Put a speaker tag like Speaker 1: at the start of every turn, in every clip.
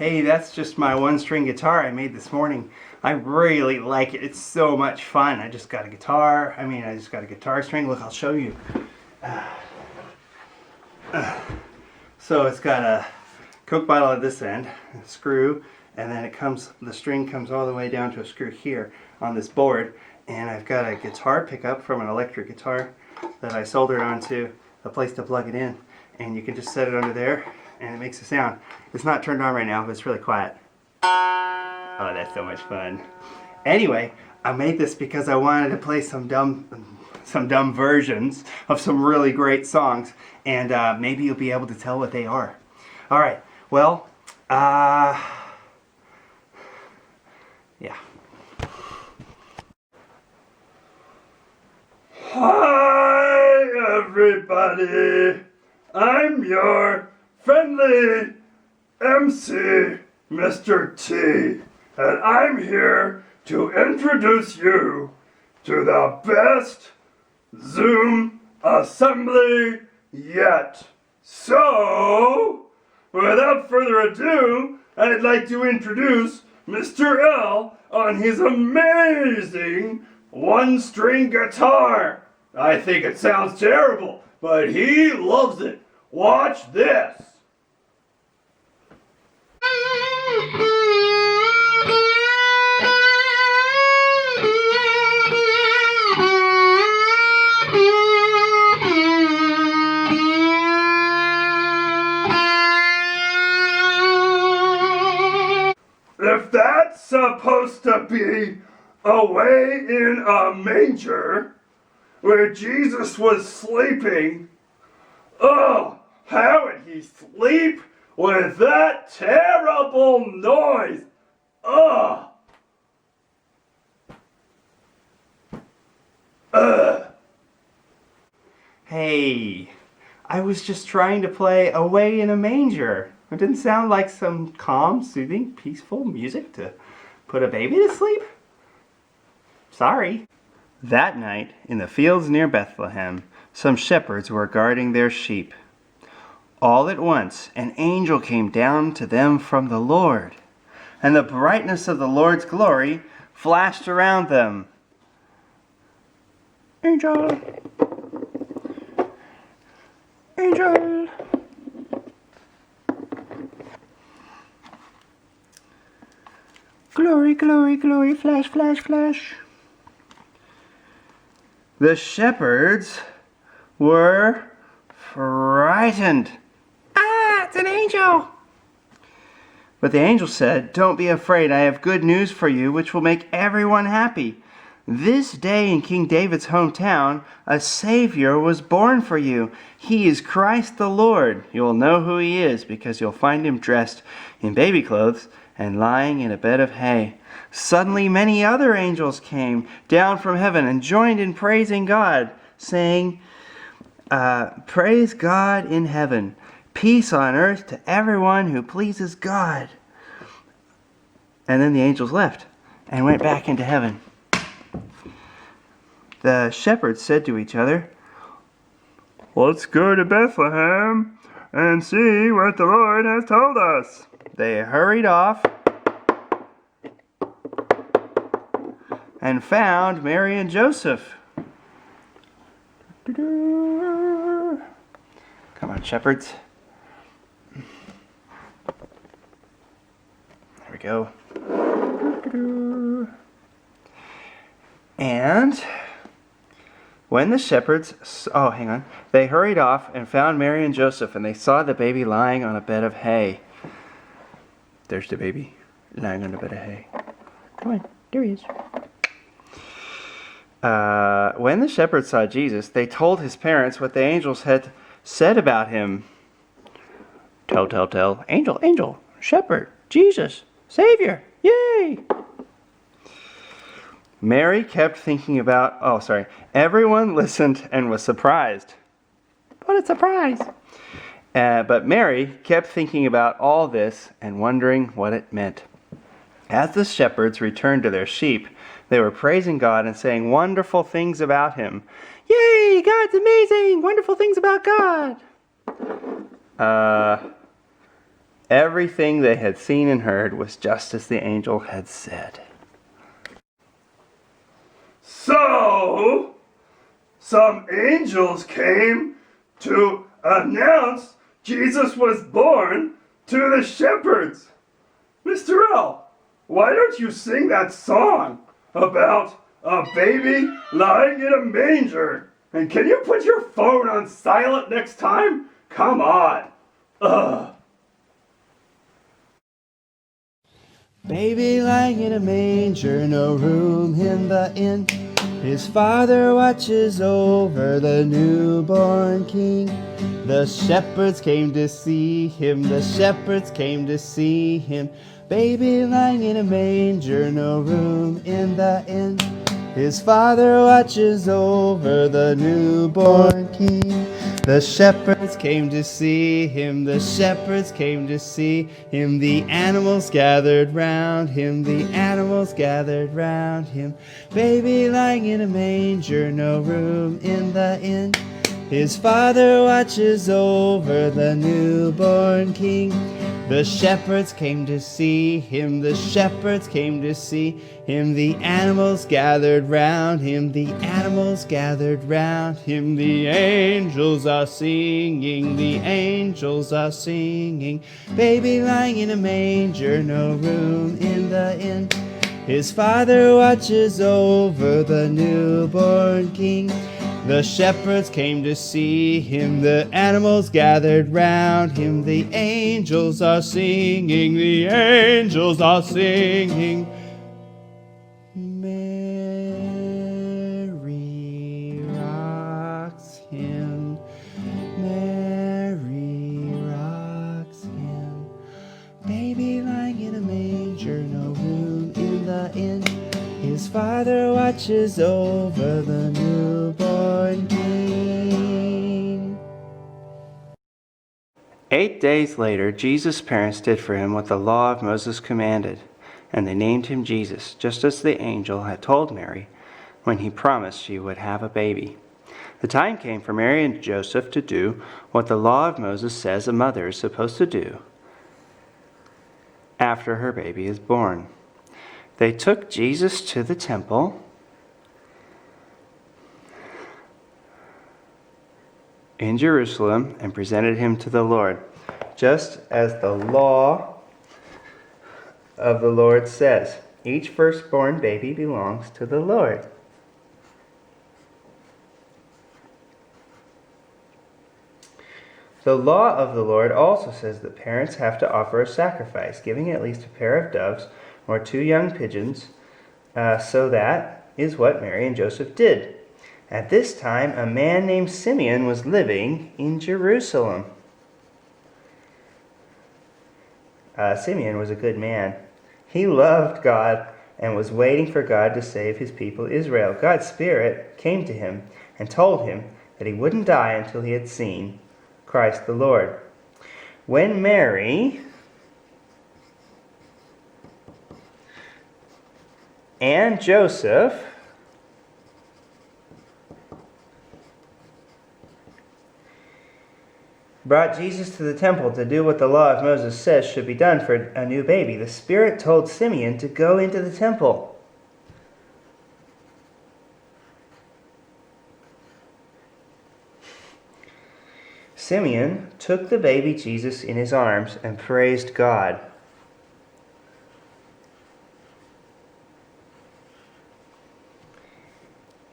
Speaker 1: Hey, that's just my one-string guitar I made this morning. I really like it. It's so much fun. I just got a guitar. I just got a guitar string. Look, I'll show you. So it's got a Coke bottle at this end, a screw, and then the string comes all the way down to a screw here on this board. And I've got a guitar pickup from an electric guitar that I soldered onto a place to plug it in. And you can just set it under there and it makes a sound. It's not turned on right now, but it's really quiet. Oh, that's so much fun. Anyway, I made this because I wanted to play some dumb versions of some really great songs, and maybe you'll be able to tell what they are. All right, well, yeah. Hi, everybody. I'm your friendly MC, Mr. T, and I'm here to introduce you to the best Zoom assembly yet. So, without further ado, I'd like to introduce Mr. L on his amazing one-string guitar. I think it sounds terrible, but he loves it. Watch this. If that's supposed to be away in a manger where Jesus was sleeping, oh, how would he sleep with that terrible noise? Ugh. Ugh. Hey, I was just trying to play Away in a Manger. It didn't sound like some calm, soothing, peaceful music to put a baby to sleep? Sorry. That night, in the fields near Bethlehem, some shepherds were guarding their sheep. All at once, an angel came down to them from the Lord, and the brightness of the Lord's glory flashed around them. Angel! Angel! Glory, glory, glory, flash, flash, flash. The shepherds were frightened. Ah, it's an angel! But the angel said, "Don't be afraid. I have good news for you, which will make everyone happy. This day in King David's hometown, a Savior was born for you. He is Christ the Lord. You will know who he is because you'll find him dressed in baby clothes and lying in a bed of hay." Suddenly many other angels came down from heaven and joined in praising God, saying, "Praise God in heaven, peace on earth to everyone who pleases God." And then the angels left and went back into heaven. The shepherds said to each other, "Let's go to Bethlehem and see what the Lord has told us." They hurried off and found Mary and Joseph. Come on, shepherds. There we go. And when the shepherds, they hurried off and found Mary and Joseph, and they saw the baby lying on a bed of hay. There's the baby lying on a bed of hay. Come on, there he is. When the shepherds saw Jesus, they told his parents what the angels had said about him. Tell. Angel, shepherd, Jesus, Savior, yay! Mary kept thinking about, everyone listened and was surprised. What a surprise! But Mary kept thinking about all this and wondering what it meant. As the shepherds returned to their sheep, they were praising God and saying wonderful things about him. Yay, God's amazing! Wonderful things about God! Everything they had seen and heard was just as the angel had said.
Speaker 2: So, some angels came to announce Jesus was born to the shepherds. Mr. L, why don't you sing that song about a baby lying in a manger? And can you put your phone on silent next time? Come on. Ugh.
Speaker 1: Baby lying in a manger, no room in the inn. His father watches over the newborn king. The shepherds came to see him, the shepherds came to see him. Baby lying in a manger, no room in the inn. His father watches over the newborn king. The shepherds came to see him, the shepherds came to see him. The animals gathered round him, the animals gathered round him. Baby lying in a manger, no room in the inn. His father watches over the newborn king. The shepherds came to see him, the shepherds came to see him. The animals gathered round him, the animals gathered round him. The angels are singing, the angels are singing. Baby lying in a manger, no room in the inn. His father watches over the newborn king. The shepherds came to see him, the animals gathered round him. The angels are singing, the angels are singing. Mary rocks him, Mary rocks him. Baby lying in a manger, no room in the inn. His father watches over the newborn king. 8 days later, Jesus' parents did for him what the law of Moses commanded, and they named him Jesus, just as the angel had told Mary when he promised she would have a baby. The time came for Mary and Joseph to do what the law of Moses says a mother is supposed to do after her baby is born. They took Jesus to the temple in Jerusalem and presented him to the Lord, just as the law of the Lord says. Each firstborn baby belongs to the Lord. The law of the Lord also says that parents have to offer a sacrifice, giving at least a pair of doves or 2 young pigeons, so that is what Mary and Joseph did. At this time, a man named Simeon was living in Jerusalem. Simeon was a good man. He loved God and was waiting for God to save his people Israel. God's Spirit came to him and told him that he wouldn't die until he had seen Christ the Lord. When Mary and Joseph brought Jesus to the temple to do what the law of Moses says should be done for a new baby, the Spirit told Simeon to go into the temple. Simeon took the baby Jesus in his arms and praised God.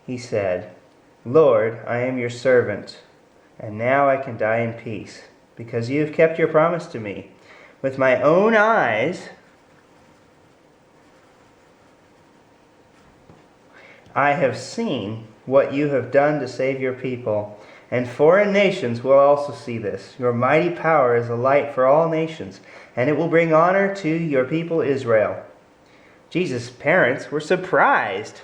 Speaker 1: He said, "Lord, I am your servant, and now I can die in peace, because you have kept your promise to me. With my own eyes, I have seen what you have done to save your people, and foreign nations will also see this. Your mighty power is a light for all nations, and it will bring honor to your people Israel." Jesus' parents were surprised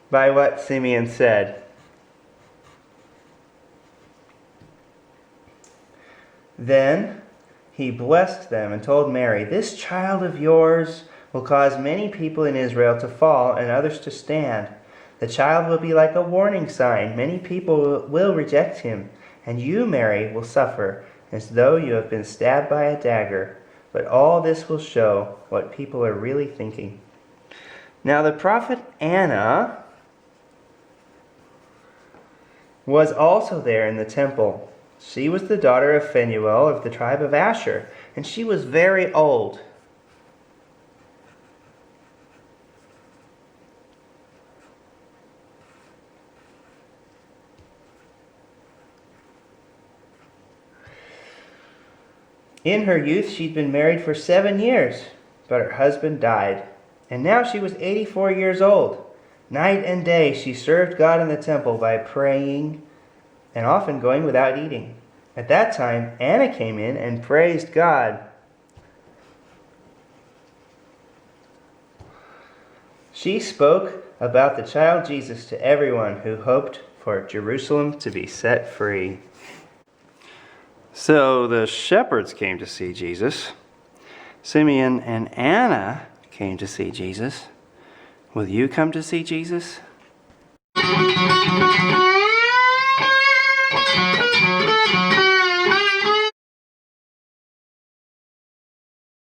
Speaker 1: by what Simeon said. Then he blessed them and told Mary, "This child of yours will cause many people in Israel to fall and others to stand. The child will be like a warning sign. Many people will reject him, and you, Mary, will suffer as though you have been stabbed by a dagger. But all this will show what people are really thinking. Now the prophet Anna was also there in the temple. She was the daughter of Phanuel of the tribe of Asher, and she was very old. In her youth, she'd been married for 7 years, but her husband died. And now she was 84 years old. Night and day she served God in the temple by praying and often going without eating. At that time, Anna came in and praised God. She spoke about the child Jesus to everyone who hoped for Jerusalem to be set free. So the shepherds came to see Jesus. Simeon and Anna came to see Jesus. Will you come to see Jesus?